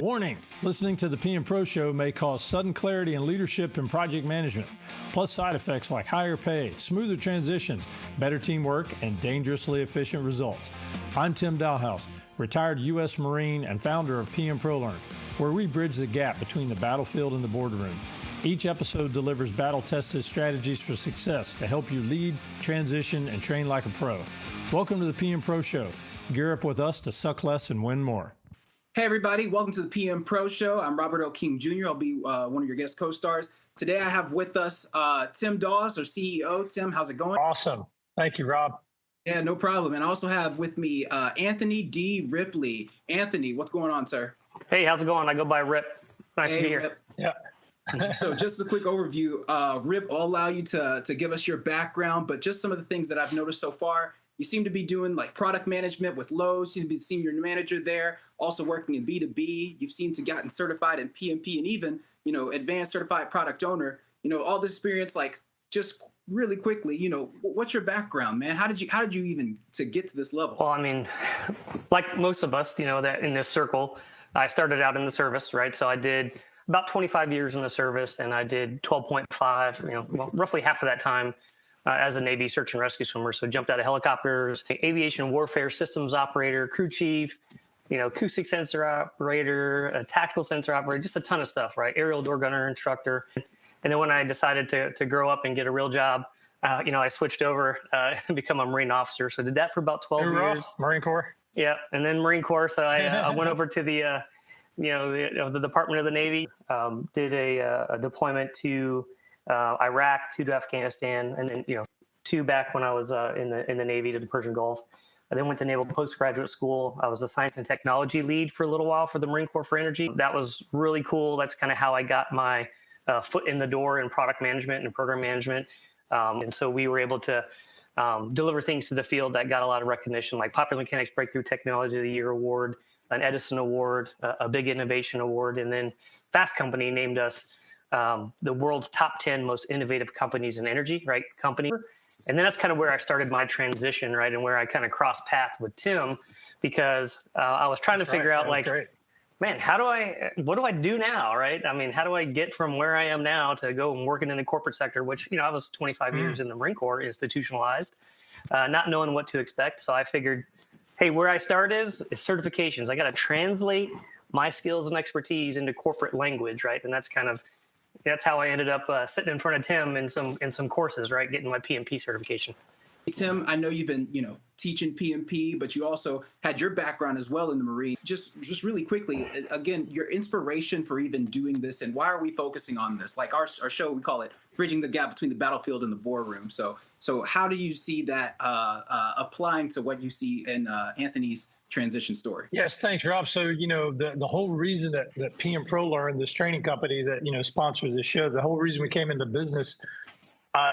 Warning, listening to the PM Pro Show may cause sudden clarity in leadership and project management, plus side effects like higher pay, smoother transitions, better teamwork, and dangerously efficient results. I'm Tim Dalhouse, retired U.S. Marine and founder of PM-ProLearn, where we bridge the gap between the battlefield and the boardroom. Each episode delivers battle-tested strategies for success to help you lead, transition, and train like a pro. Welcome to the PM Pro Show. Gear up with us to suck less and win more. Hey everybody, welcome to the PM Pro Show. I'm Robert L. King Jr. I'll be one of your guest co-stars. Today I have with us Tim Dalhouse, our CEO. Tim, how's it going? Awesome. Thank you, Rob. Yeah, no problem. And I also have with me Anthony D. Ripley. Anthony, what's going on, sir? Hey, how's it going? I go by Rip. Nice to be here. Rip. Yeah. So just a quick overview. Rip, I'll allow you to give us your background, but just some of the things that I've noticed so far. You seem to be doing like product management with Lowe, seem to be the senior manager there, also working in B2B. You've seemed to gotten certified in PMP and even, advanced certified product owner. All this experience, like just really quickly, what's your background, man? How did you even to get to this level? Well, I mean, like most of us, that in this circle, I started out in the service, right? So I did about 25 years in the service and I did 12.5, roughly half of that time as a Navy search and rescue swimmer. So jumped out of helicopters, aviation warfare systems operator, crew chief, acoustic sensor operator, a tactical sensor operator, just a ton of stuff, right? Aerial door gunner instructor. And then when I decided to grow up and get a real job, I switched over and become a Marine officer. So did that for about 12 years. Marine Corps. Yeah. And then Marine Corps. So I went over to the Department of the Navy, did a deployment to Iraq, 2 to Afghanistan, and then 2 back when I was in the Navy to the Persian Gulf. I then went to Naval Postgraduate School. I was a science and technology lead for a little while for the Marine Corps for energy. That was really cool. That's kind of how I got my foot in the door in product management and program management. And so we were able to deliver things to the field that got a lot of recognition, like Popular Mechanics Breakthrough Technology of the Year Award, an Edison Award, a Big Innovation Award, and then Fast Company named us the world's top 10 most innovative companies in energy, right? And then that's kind of where I started my transition, right? And where I kind of crossed paths with Tim, because I was trying to figure out man, what do I do now, right? I mean, how do I get from where I am now to go and working in the corporate sector, which, I was 25 years in the Marine Corps, institutionalized, not knowing what to expect. So I figured, hey, where I start is certifications. I got to translate my skills and expertise into corporate language, right? And that's how I ended up sitting in front of Tim in some courses, right? Getting my PMP certification. Hey, Tim, I know you've been, teaching PMP, but you also had your background as well in the Marine. Just really quickly, again, your inspiration for even doing this, and why are we focusing on this? Like our show, we call it Bridging the Gap Between the Battlefield and the Boardroom. So how do you see that applying to what you see in Anthony's transition story? Yes, thanks, Rob. So, the whole reason that PM-ProLearn, this training company that, sponsors this show, the whole reason we came into business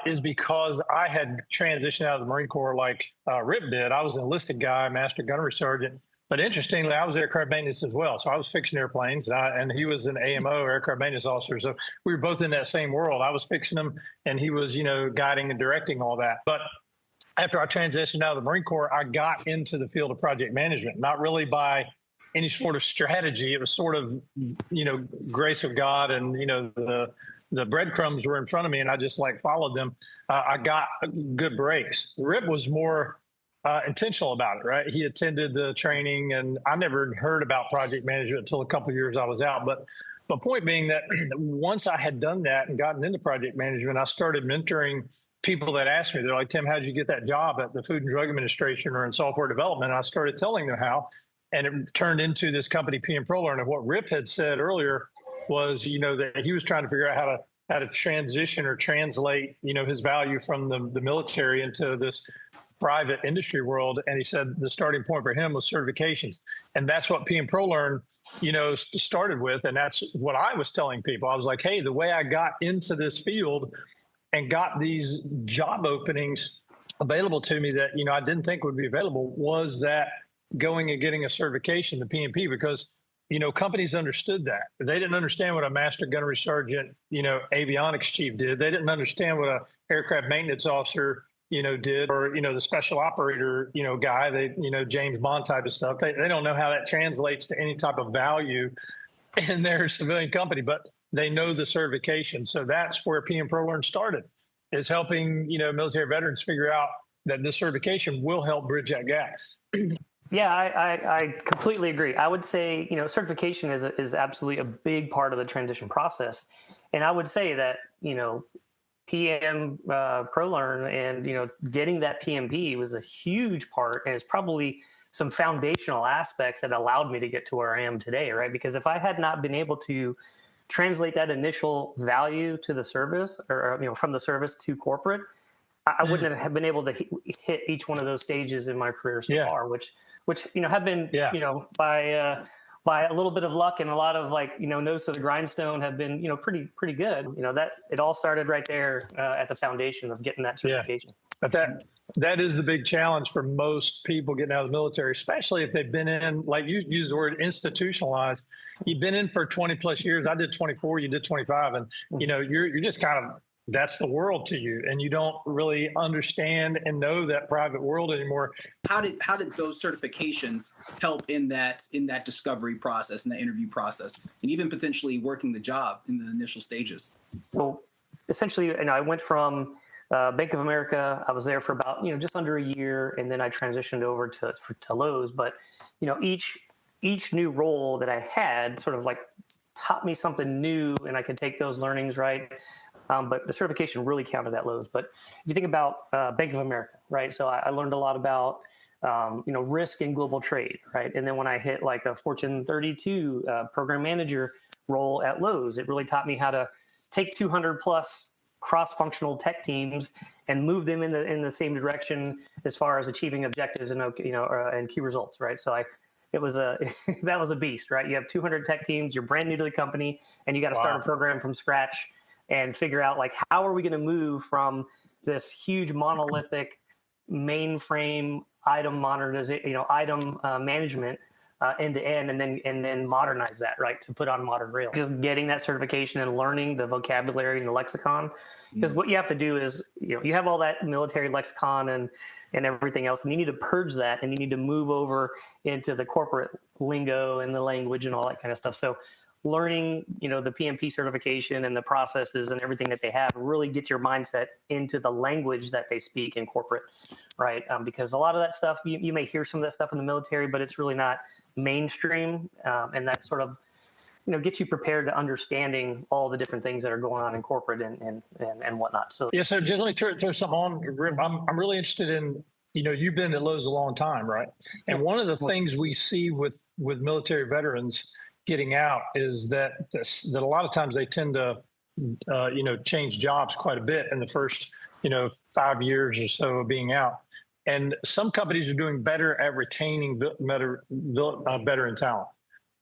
is because I had transitioned out of the Marine Corps like Rip did. I was an enlisted guy, master gunnery sergeant. But interestingly, I was aircraft maintenance as well. So I was fixing airplanes, and he was an AMO, aircraft maintenance officer. So we were both in that same world. I was fixing them, and he was, guiding and directing all that. But after I transitioned out of the Marine Corps, I got into the field of project management, not really by any sort of strategy. It was sort of, grace of God, and, the breadcrumbs were in front of me, and I just followed them. I got good breaks. Rip was more intentional about it, right? He attended the training, and I never heard about project management until a couple of years I was out. But point being that once I had done that and gotten into project management, I started mentoring people that asked me. They're like, Tim, how'd you get that job at the Food and Drug Administration or in software development? And I started telling them how, and it turned into this company, PM-ProLearn. And what Rip had said earlier was, that he was trying to figure out how to transition or translate, his value from the military into this private industry world. And he said the starting point for him was certifications. And that's what PM-ProLearn, started with. And that's what I was telling people. I was like, hey, the way I got into this field and got these job openings available to me that, I didn't think would be available was that going and getting a certification, the PMP, because companies understood that. They didn't understand what a master gunnery sergeant, avionics chief did. They didn't understand what a aircraft maintenance officer, did, or, the special operator, guy, James Bond type of stuff. They don't know how that translates to any type of value in their civilian company, but they know the certification. So that's where PM-ProLearn started, is helping, military veterans figure out that this certification will help bridge that gap. Yeah, I completely agree. I would say, certification is absolutely a big part of the transition process. And I would say that, PM-ProLearn and, getting that PMP was a huge part, and it's probably some foundational aspects that allowed me to get to where I am today, right? Because if I had not been able to translate that initial value to the service, or, from the service to corporate, I wouldn't have been able to hit each one of those stages in my career so far, which have been, by a little bit of luck and a lot of nose to the grindstone have been, pretty good. That it all started right there at the foundation of getting that certification. But that is the big challenge for most people getting out of the military, especially if they've been in, like you use the word institutionalized. You've been in for 20 plus years. I did 24, you did 25. And, you're just kind of, that's the world to you. And you don't really understand and know that private world anymore. How did those certifications help in that discovery process, in that interview process, and even potentially working the job in the initial stages? Well, essentially, I went from Bank of America. I was there for about, just under a year. And then I transitioned over to Lowe's. But, each new role that I had sort of taught me something new, and I could take those learnings, right? But the certification really counted at Lowe's. But if you think about Bank of America, right? So I learned a lot about, risk in global trade, right? And then when I hit a Fortune 32 program manager role at Lowe's, it really taught me how to take 200 plus cross-functional tech teams and move them in the same direction as far as achieving objectives and and key results, right? So that was a beast, right? You have 200 tech teams, you're brand new to the company, and you got to start a program from scratch and figure out how are we going to move from this huge monolithic mainframe item modernization, item management end to end, and then modernize that, right, to put on modern rails. Just getting that certification and learning the vocabulary and the lexicon, because what you have to do is you have all that military lexicon and everything else, and you need to purge that, and you need to move over into the corporate lingo and the language and all that kind of stuff. So learning, the PMP certification and the processes and everything that they have really get your mindset into the language that they speak in corporate, right? Because a lot of that stuff, you may hear some of that stuff in the military, but it's really not mainstream. And that sort of, gets you prepared to understanding all the different things that are going on in corporate and whatnot. So yeah, so just let me throw something on. I'm really interested in, you've been at Lowe's a long time, right? And one of the things we see with military veterans getting out is that a lot of times they tend to, change jobs quite a bit in the first, 5 years or so of being out. And some companies are doing better at retaining veteran talent.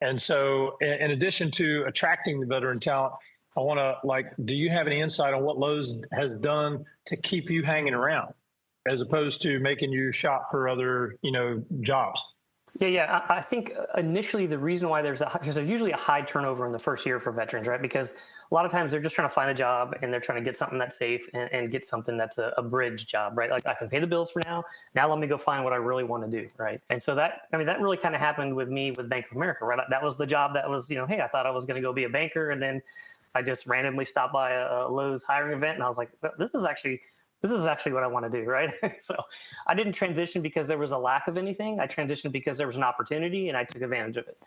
And so in addition to attracting the veteran talent, I want to do you have any insight on what Lowe's has done to keep you hanging around as opposed to making you shop for other, jobs? Yeah. I think initially the reason why because there's usually a high turnover in the first year for veterans, right? Because a lot of times they're just trying to find a job and they're trying to get something that's safe and get something that's a bridge job, right? I can pay the bills for now. Now let me go find what I really want to do, right? And so that really kind of happened with me with Bank of America, right? That was the job that was, hey, I thought I was going to go be a banker, and then I just randomly stopped by a Lowe's hiring event, and I was like, this is actually what I want to do, right? So I didn't transition because there was a lack of anything. I transitioned because there was an opportunity and I took advantage of it.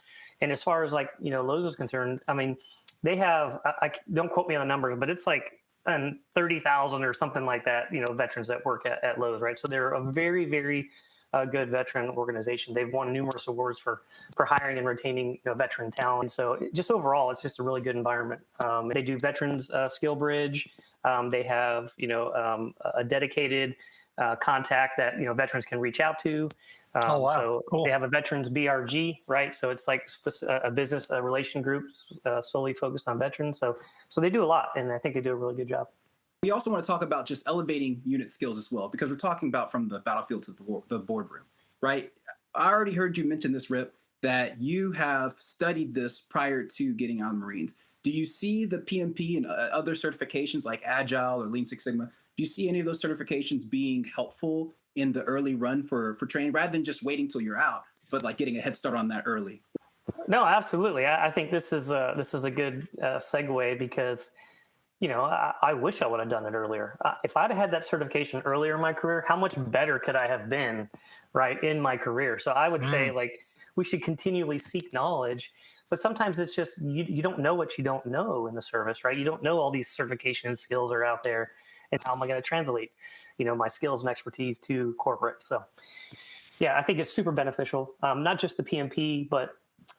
And as far as Lowe's is concerned, they have, I don't quote me on the numbers, but it's 30,000 or something like that, veterans that work at Lowe's, right? So they're a very, very good veteran organization. They've won numerous awards for hiring and retaining veteran talent. So just overall, it's just a really good environment. They do veterans skill bridge. They have, a dedicated contact that, veterans can reach out to. So cool. They have a veterans BRG, right? So it's a business relation group solely focused on veterans. So they do a lot, and I think they do a really good job. We also want to talk about just elevating unit skills as well, because we're talking about from the battlefield to the boardroom, right? I already heard you mention this, Rip, that you have studied this prior to getting on Marines. Do you see the PMP and other certifications like Agile or Lean Six Sigma? Do you see any of those certifications being helpful in the early run for training, rather than just waiting till you're out, but getting a head start on that early? No, absolutely. I think this is a good segue because, I wish I would have done it earlier. If I'd had that certification earlier in my career, how much better could I have been, right, in my career? So I would say, like, we should continually seek knowledge, but sometimes it's just you don't know what you don't know in the service, right? You don't know all these certification skills are out there, and how am I going to translate, my skills and expertise to corporate? So, yeah, I think it's super beneficial, not just the PMP, but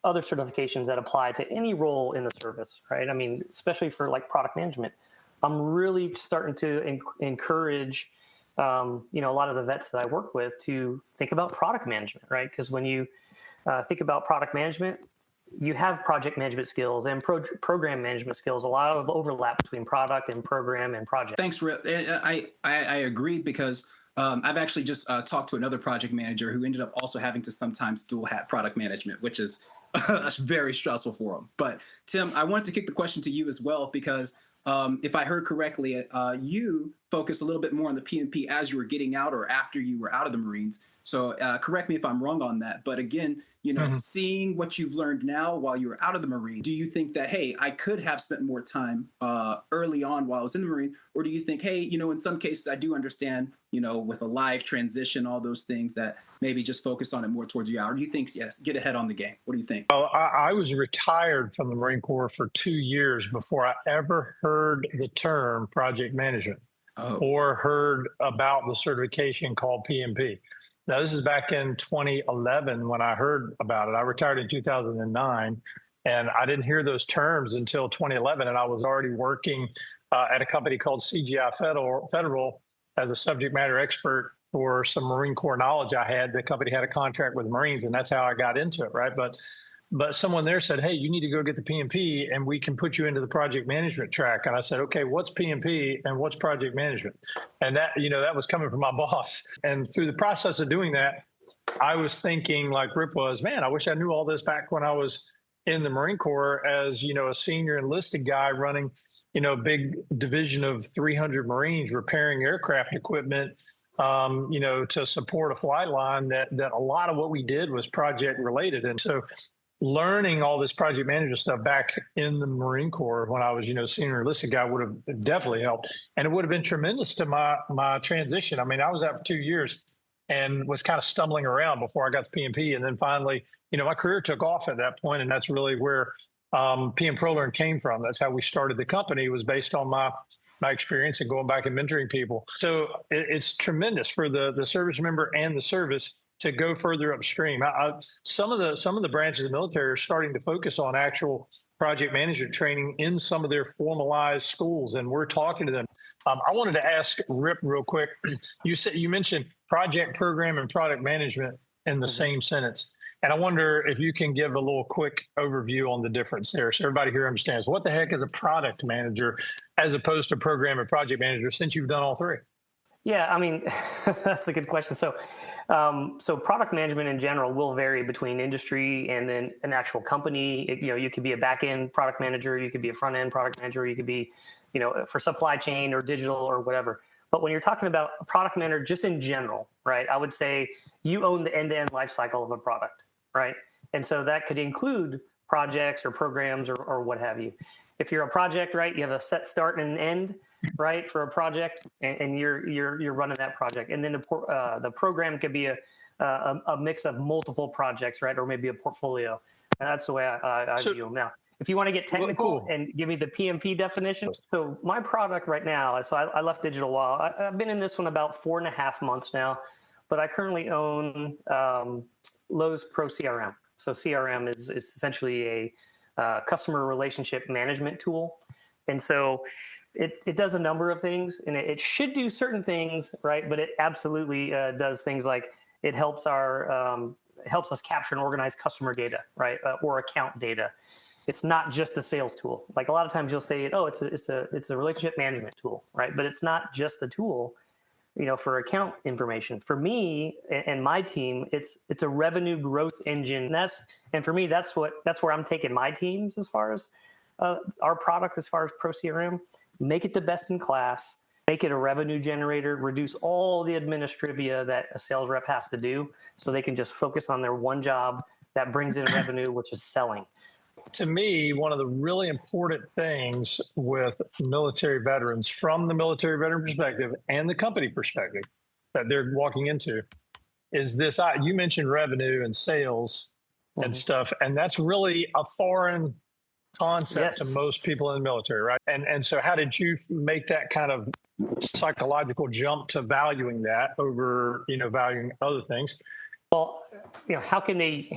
other certifications that apply to any role in the service, right? I mean, especially for like product management. I'm really starting to encourage, a lot of the vets that I work with to think about product management, right? Because when you think about product management, you have project management skills and program management skills, a lot of overlap between product and program and project. Thanks, Rip. I agree because I've actually just talked to another project manager who ended up also having to sometimes dual hat product management, which is very stressful for him. But Tim, I wanted to kick the question to you as well because if I heard correctly, you focused a little bit more on the PMP as you were getting out or after you were out of the Marines. So correct me if I'm wrong on that. But again, seeing what you've learned now while you were out of the Marine, do you think that, hey, I could have spent more time early on while I was in the Marine? Or do you think, hey, in some cases I do understand, with a live transition, all those things that maybe just focus on it more towards you out? Or do you think, yes, get ahead on the game? What do you think? Well, I was retired from the Marine Corps for 2 years before I ever heard the term project management or heard about the certification called PMP. Now, this is back in 2011 when I heard about it. I retired in 2009, and I didn't hear those terms until 2011, and I was already working at a company called CGI Federal as a subject matter expert for some Marine Corps knowledge I had. The company had a contract with Marines, and that's how I got into it, right? But someone there said, hey, you need to go get the PMP and we can put you into the project management track. And I said, okay, what's PMP and what's project management? And that, that was coming from my boss. And through the process of doing that, I was thinking like Rip was, man, I wish I knew all this back when I was in the Marine Corps as, a senior enlisted guy running, a big division of 300 Marines repairing aircraft equipment, to support a flight line that a lot of what we did was project related. And so learning all this project management stuff back in the Marine Corps when I was, senior enlisted guy would have definitely helped. And it would have been tremendous to my transition. I mean, I was out for 2 years and was kind of stumbling around before I got to PMP. And then finally, my career took off at that point, and that's really where PM-ProLearn came from. That's how we started the company. It was based on my experience and going back and mentoring people. So it's tremendous for the service member and the service to go further upstream. Some of the branches of the military are starting to focus on actual project management training in some of their formalized schools, and we're talking to them. I wanted to ask Rip real quick. You mentioned project, program, and product management in the same sentence, and I wonder if you can give a little quick overview on the difference there, so everybody here understands what the heck is a product manager as opposed to program and project manager, since you've done all three. Yeah, I mean, that's a good question. So product management in general will vary between industry and then an actual company. You could be a back-end product manager, you could be a front-end product manager, you could be, for supply chain or digital or whatever. But when you're talking about a product manager, just in general, right, I would say you own the end-to-end life cycle of a product, right? And so that could include projects or programs or what have you. If you're a project, right, you have a set start and an end, right, for a project, and you're running that project. And then the program could be a mix of multiple projects, right, or maybe a portfolio. And that's the way I view them. Now, if you want to get technical and give me the PMP definition, so my product right now, so I left digital while I've been in this one about 4.5 months now, but I currently own Lowe's Pro CRM. So CRM is essentially a customer relationship management tool. And so it does a number of things, and it should do certain things, right? But it absolutely does things like it helps helps us capture and organize customer data, right? Or account data. It's not just a sales tool. Like a lot of times you'll say, oh, it's a relationship management tool, right? But it's not just the tool, for account information. For me and my team, it's a revenue growth engine. And for me, that's where I'm taking my teams as far as our product, as far as Pro CRM. Make it the best in class, make it a revenue generator, reduce all the administrivia that a sales rep has to do so they can just focus on their one job, that brings in revenue, which is selling. To me, one of the really important things with military veterans, from the military veteran perspective and the company perspective that they're walking into, is this. You mentioned revenue and sales and stuff, and that's really a foreign concept to most people in the military, right? And so how did you make that kind of psychological jump to valuing that over, valuing other things? Well, how can they,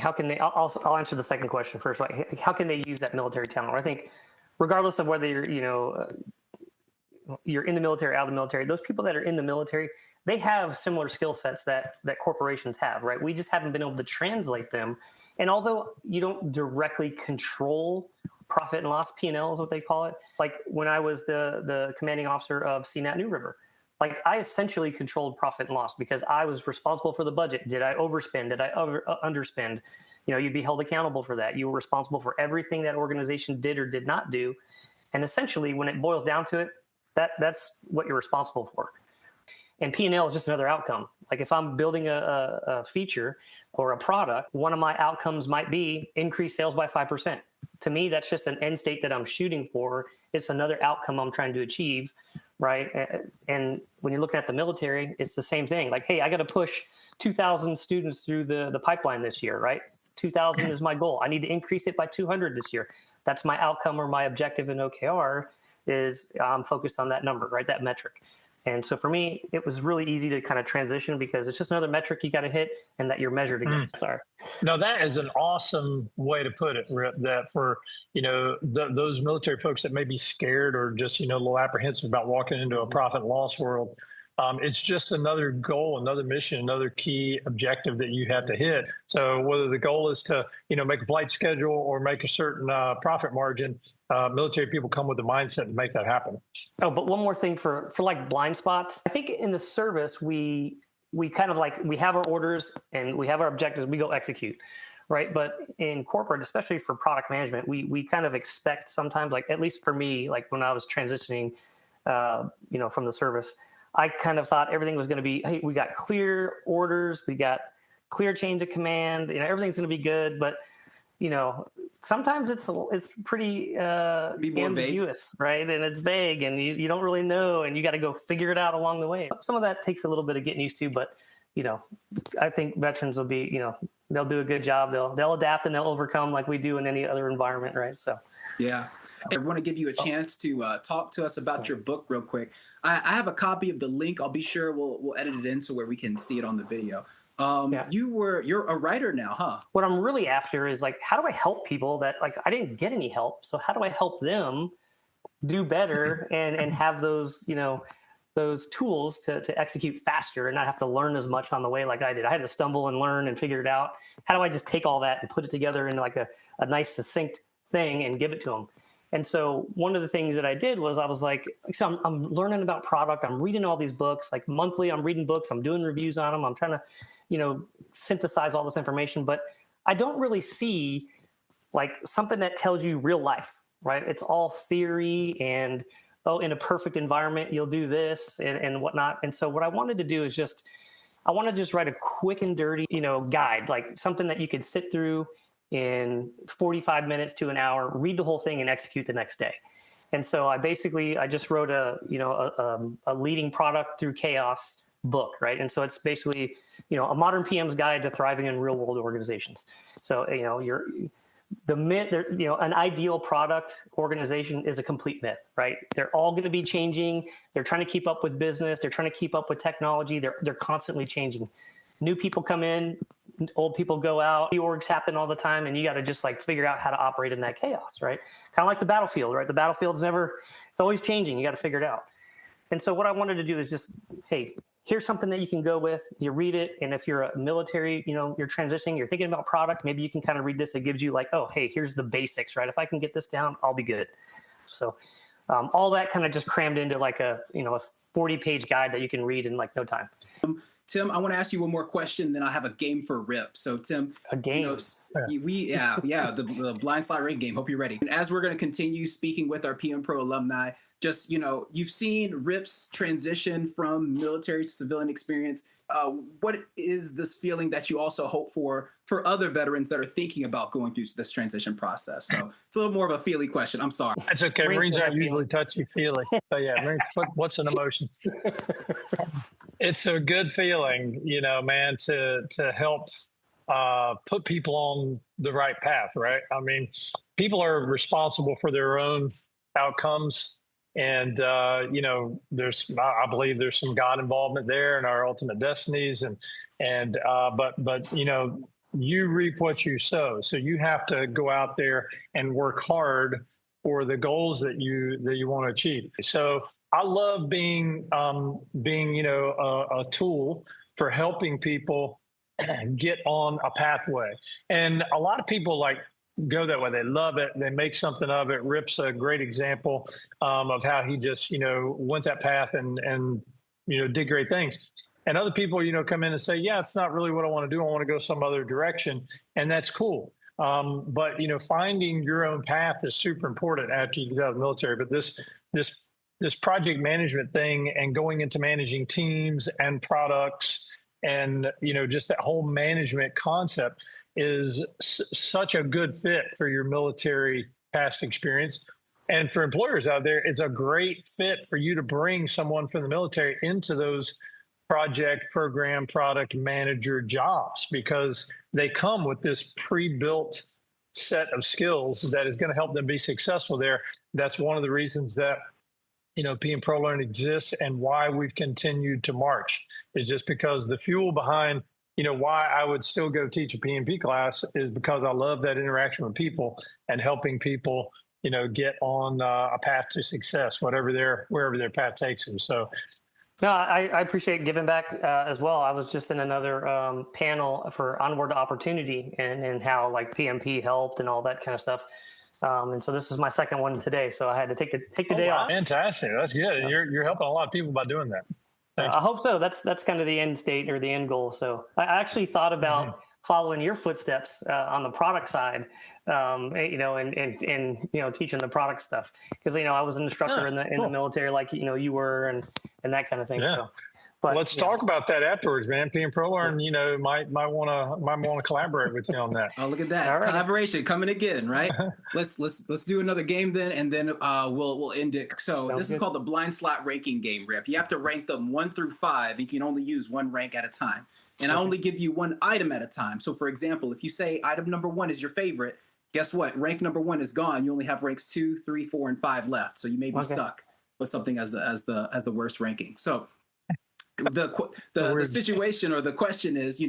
I'll answer the second question first. Like, how can they use that military talent? I think regardless of whether you're in the military, out of the military, those people that are in the military, they have similar skill sets that corporations have, right? We just haven't been able to translate them. And although you don't directly control profit and loss, P&L is what they call it. Like when I was the commanding officer of CNAT New River, like I essentially controlled profit and loss because I was responsible for the budget. Did I overspend? Did I underspend? You'd be held accountable for that. You were responsible for everything that organization did or did not do. And essentially, when it boils down to it, that's what you're responsible for. And P&L is just another outcome. Like if I'm building a feature or a product, one of my outcomes might be increase sales by 5%. To me, that's just an end state that I'm shooting for. It's another outcome I'm trying to achieve, right? And when you're looking at the military, it's the same thing. Like, hey, I got to push 2,000 students through the pipeline this year, right? 2,000 is my goal. I need to increase it by 200 this year. That's my outcome or my objective in OKR is I'm focused on that number, right? That metric. And so for me, it was really easy to kind of transition because it's just another metric you got to hit and that you're measured against. Sorry. No, that is an awesome way to put it, Rip, that for, those military folks that may be scared or just, a little apprehensive about walking into a profit and loss world, it's just another goal, another mission, another key objective that you have to hit. So whether the goal is to, make a flight schedule or make a certain profit margin, military people come with the mindset to make that happen. Oh, but one more thing for like blind spots. I think in the service, we kind of like, we have our orders and we have our objectives, we go execute, right? But in corporate, especially for product management, we kind of expect sometimes, like at least for me, like when I was transitioning, from the service, I kind of thought everything was going to be, hey, we got clear orders, we got clear chains of command, everything's going to be good. But, sometimes it's pretty ambiguous, right? And it's vague and you don't really know and you got to go figure it out along the way. Some of that takes a little bit of getting used to, but, I think veterans will be, they'll do a good job. They'll adapt and they'll overcome like we do in any other environment, right? So, yeah. I want to give you a chance to talk to us about your book real quick. I have a copy of the link. I'll be sure we'll edit it in so where we can see it on the video. You're a writer now, huh? What I'm really after is like, how do I help people that like, I didn't get any help. So how do I help them do better and have those, those tools to execute faster and not have to learn as much on the way like I did. I had to stumble and learn and figure it out. How do I just take all that and put it together in like a nice succinct thing and give it to them? And so one of the things that I did was I was like, so I'm learning about product. I'm reading all these books, like monthly, I'm reading books. I'm doing reviews on them. I'm trying to, synthesize all this information, but I don't really see like something that tells you real life, right? It's all theory and, in a perfect environment, you'll do this and whatnot. And so what I wanted to do is I want to just write a quick and dirty, guide, like something that you could sit through in 45 minutes to an hour, read the whole thing and execute the next day. And so I just wrote a leading product through chaos book, right? And so it's basically, a modern PM's guide to thriving in real world organizations. So, the myth, an ideal product organization is a complete myth, right? They're all going to be changing. They're trying to keep up with business. They're trying to keep up with technology. They're constantly changing. New people come in, old people go out. The orgs happen all the time, and you got to just like figure out how to operate in that chaos, right? Kind of like the battlefield, right? The battlefield's it's always changing. You got to figure it out. And so what I wanted to do is just, hey, here's something that you can go with. You read it, and if you're a military, you're transitioning, you're thinking about product, maybe you can kind of read this. It gives you like, oh, hey, here's the basics, right? If I can get this down, I'll be good. So all that kind of just crammed into like a 40-page guide that you can read in like no time. Tim, I want to ask you one more question, then I'll have a game for Rip. So, Tim, a game. The blind slot ring game. Hope you're ready. And as we're going to continue speaking with our PM Pro alumni, just you've seen Rip's transition from military to civilian experience. what is this feeling that you also hope for other veterans that are thinking about going through this transition process? So it's a little more of a feely question. I'm sorry. That's okay. Marines aren't usually touchy-feely. But yeah, Marines, what's an emotion? It's a good feeling, man, to help put people on the right path, right? I mean, people are responsible for their own outcomes. And, I believe there's some God involvement there in our ultimate destinies. But you reap what you sow. So you have to go out there and work hard for the goals that you want to achieve. So I love being a tool for helping people get on a pathway. And a lot of people go that way. They love it. They make something of it. Rip's a great example of how he just, went that path and did great things. And other people, come in and say, yeah, it's not really what I want to do. I want to go some other direction. And that's cool. But, finding your own path is super important after you get out of the military. But this project management thing and going into managing teams and products and, just that whole management concept is such a good fit for your military past experience. And for employers out there, it's a great fit for you to bring someone from the military into those project, program, product manager jobs, because they come with this pre-built set of skills that is going to help them be successful there. That's one of the reasons that PM-ProLearn exists and why we've continued to march, is just because the fuel behind why I would still go teach a PMP class is because I love that interaction with people and helping people, get on a path to success, wherever their path takes them. So, no, I appreciate giving back as well. I was just in another panel for Onward to Opportunity and how PMP helped and all that kind of stuff. And so this is my second one today. So I had to take the day off. Fantastic. That's good. You're helping a lot of people by doing that. I hope so. That's kind of the end state or the end goal. So I actually thought about following your footsteps on the product side, and teaching the product stuff, because I was an instructor in the military, you were, and that kind of thing. Yeah. So, but let's talk about that afterwards, man. PM-ProLearn, might want to collaborate with you on that. Oh, look at that. Right. Collaboration coming again, right? Let's do another game then, and then we'll end it. So Sounds good. Is called the blind slot ranking game, Rip. You have to rank them 1 through 5. You can only use one rank at a time. And I only give you one item at a time. So for example, if you say item number 1 is your favorite, guess what? Rank number 1 is gone. You only have ranks 2, 3, 4, and 5 left. So you may be stuck with something as the worst ranking. So the situation or the question is,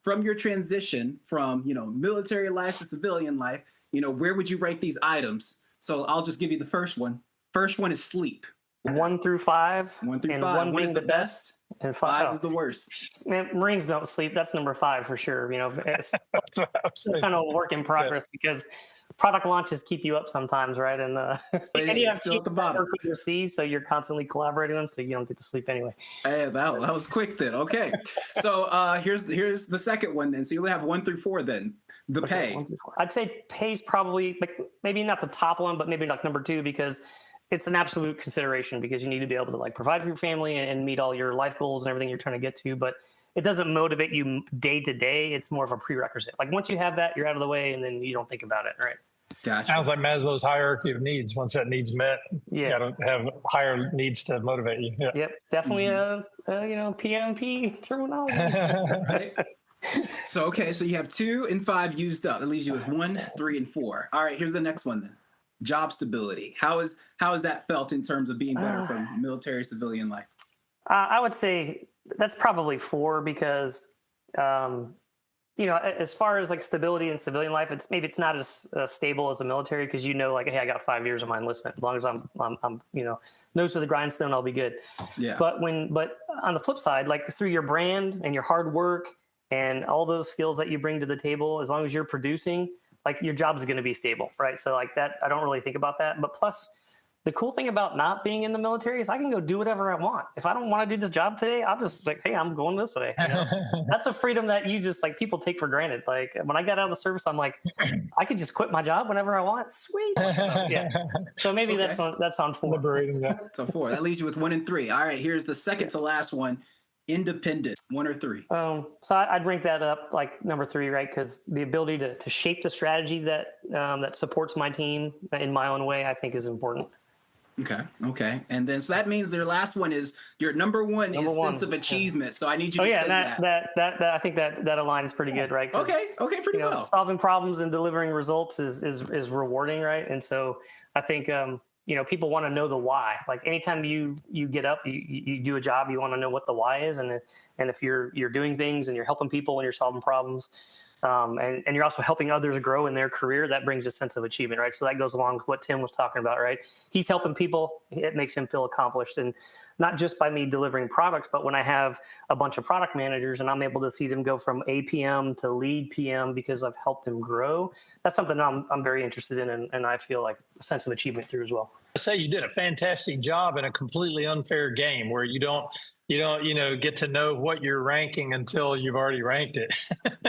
from your transition from, military life to civilian life, where would you rank these items? So I'll just give you the first one. First one is sleep. 1 through 5. 1 through and 5. 1 is the best. And 5 is the worst. Man, Marines don't sleep. That's number 5 for sure. It's kind of a work in progress because product launches keep you up sometimes, right? And you have teams that work overseas, so you're constantly collaborating them, so you don't get to sleep anyway. Hey, that was quick then. Okay, so here's the second one then. So you only have 1 through 4 then. The pay. 1 through 4. I'd say pay's probably maybe not the top one, but maybe number 2, because it's an absolute consideration, because you need to be able to provide for your family and meet all your life goals and everything you're trying to get to. But it doesn't motivate you day to day. It's more of a prerequisite. Once you have that, you're out of the way, and then you don't think about it, right? Gotcha. Sounds like Maslow's hierarchy of needs. Once that need's met, you got to have higher needs to motivate you. Yeah. Yep, definitely PMP terminology. Right? So you have 2 and 5 used up. That leaves you with 1, 3, and 4. All right, here's the next one then. Job stability. How is that felt in terms of being better from military civilian life? I would say that's probably 4, because as far as stability in civilian life, it's not as stable as the military, because hey, I got 5 years of my enlistment. As long as I'm nose to the grindstone, I'll be good. Yeah. But on the flip side, through your brand and your hard work and all those skills that you bring to the table, as long as you're producing, your job is going to be stable, right? So that, I don't really think about that. But plus, the cool thing about not being in the military is I can go do whatever I want. If I don't want to do this job today, I'll just hey, I'm going this way. That's a freedom that you just people take for granted. When I got out of the service, I'm I could just quit my job whenever I want. Sweet. Yeah. So maybe that's on 4. Liberating that. So 4. That leaves you with 1 and 3. All right. Here's the second to last one. Independent, 1 or 3. So I'd rank that up like number 3, right? Because the ability to shape the strategy that that supports my team in my own way, I think, is important. Okay. And then, so that means their last one is your number one sense of achievement. So I need you to yeah, that I think that aligns pretty good, right? Okay, pretty well. Solving problems and delivering results is rewarding, right? And so I think people want to know the why. Like anytime you get up, you do a job, you want to know what the why is, and if you're doing things and you're helping people and you're solving problems, and you're also helping others grow in their career, that brings a sense of achievement, right? So that goes along with what Tim was talking about, right? He's helping people. It makes him feel accomplished. And not just by me delivering products, but when I have a bunch of product managers and I'm able to see them go from APM to lead PM because I've helped them grow, that's something I'm very interested in, and I feel like a sense of achievement through as well. I say you did a fantastic job in a completely unfair game where you don't get to know what you're ranking until you've already ranked it.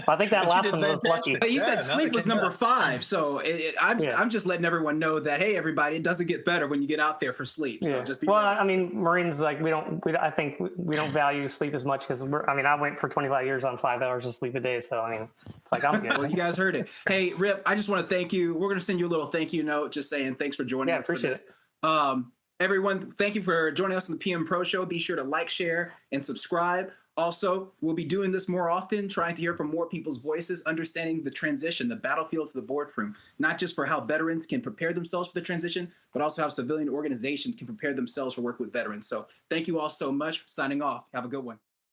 I think that last one was lucky. But you said sleep was number 5, so I'm just letting everyone know that, hey, everybody, it doesn't get better when you get out there for sleep. So just be ready. I mean, Marines, like I think we don't value sleep as much because I went for 25 years on 5 hours of sleep a day, so I mean, it's like I'm good. Well, you guys heard it. Hey, Rip, I just want to thank you. We're going to send you a little thank you note, just saying thanks for joining us. Appreciate for this. Everyone, thank you for joining us on the PM Pro Show. Be sure to like, share, and subscribe. Also, we'll be doing this more often, trying to hear from more people's voices, understanding the transition, the battlefield to the boardroom, not just for how veterans can prepare themselves for the transition, but also how civilian organizations can prepare themselves for work with veterans. So thank you all so much. Signing off. Have a good one.